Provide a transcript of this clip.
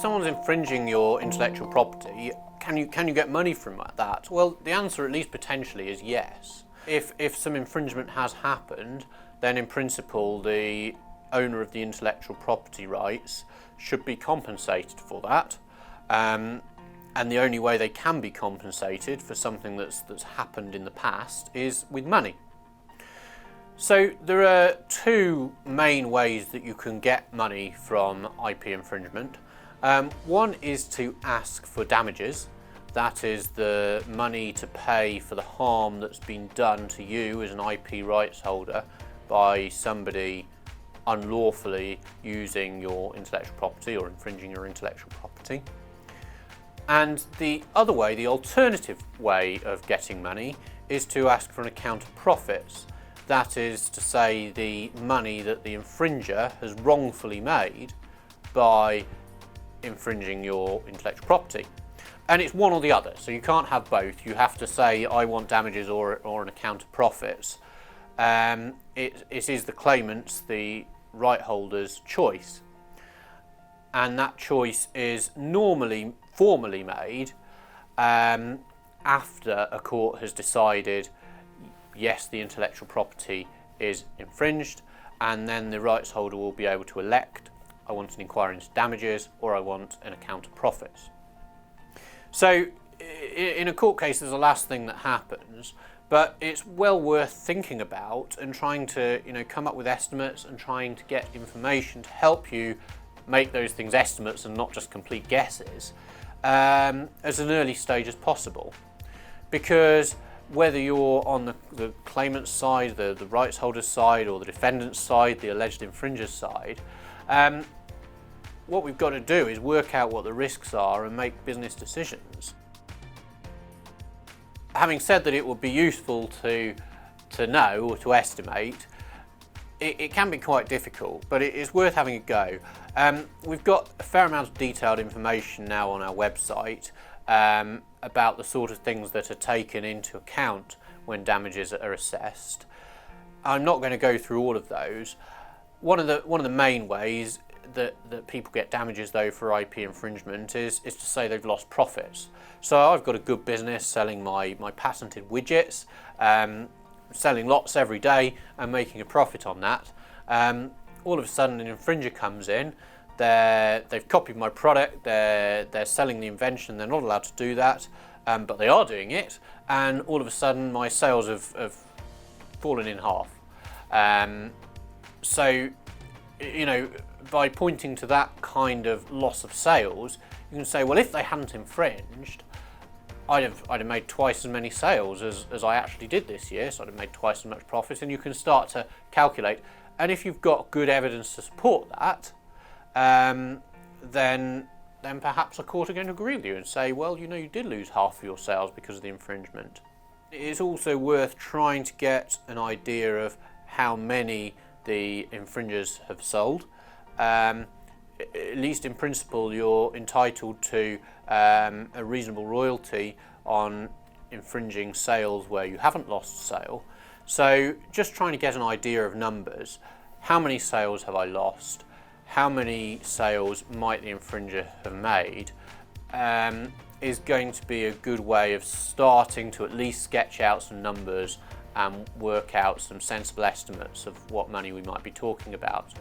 someone's infringing your intellectual property, can you get money from that? Well, the answer, at least potentially, is yes. If some infringement has happened, then in principle the owner of the intellectual property rights should be compensated for that. And the only way they can be compensated for something that's happened in the past is with money. So there are two main ways that you can get money from IP infringement. One is to ask for damages. That is the money to pay for the harm that's been done to you as an IP rights holder by somebody unlawfully using your intellectual property or infringing your intellectual property. And the other way, the alternative way of getting money, is to ask for an account of profits. That is to say, the money that the infringer has wrongfully made by infringing your intellectual property. And it's one or the other, so you can't have both. You have to say, I want damages or an account of profits. It is the claimant's, the right holder's choice. And that choice is normally formally made after a court has decided, yes, the intellectual property is infringed, and then the rights holder will be able to elect, I want an inquiry into damages or I want an account of profits. So in a court case, there's the last thing that happens, but it's well worth thinking about and trying to come up with estimates and trying to get information to help you make those things estimates and not just complete guesses as an early stage as possible. Because whether you're on the claimant's side, the rights holder's side, or the defendant's side, the alleged infringer's side, what we've got to do is work out what the risks are and make business decisions. Having said that, it would be useful to know or to estimate. It can be quite difficult, but it is worth having a go. We've got a fair amount of detailed information now on our website about the sort of things that are taken into account when damages are assessed. I'm not going to go through all of those. One of the main ways that people get damages though for IP infringement is to say they've lost profits. So I've got a good business selling my patented widgets, selling lots every day and making a profit on that. All of a sudden an infringer comes in, they've copied my product, they're selling the invention, they're not allowed to do that, but they are doing it, and all of a sudden my sales have fallen in half. So, by pointing to that kind of loss of sales, you can say, well, if they hadn't infringed, I'd have made twice as many sales as I actually did this year, so I'd have made twice as much profit, and you can start to calculate. And if you've got good evidence to support that, then perhaps a court are going to agree with you and say, well, you did lose half of your sales because of the infringement. It is also worth trying to get an idea of how many the infringers have sold. At least in principle, you're entitled to a reasonable royalty on infringing sales where you haven't lost a sale. So just trying to get an idea of numbers. How many sales have I lost? How many sales might the infringer have made? Is going to be a good way of starting to at least sketch out some numbers and work out some sensible estimates of what money we might be talking about.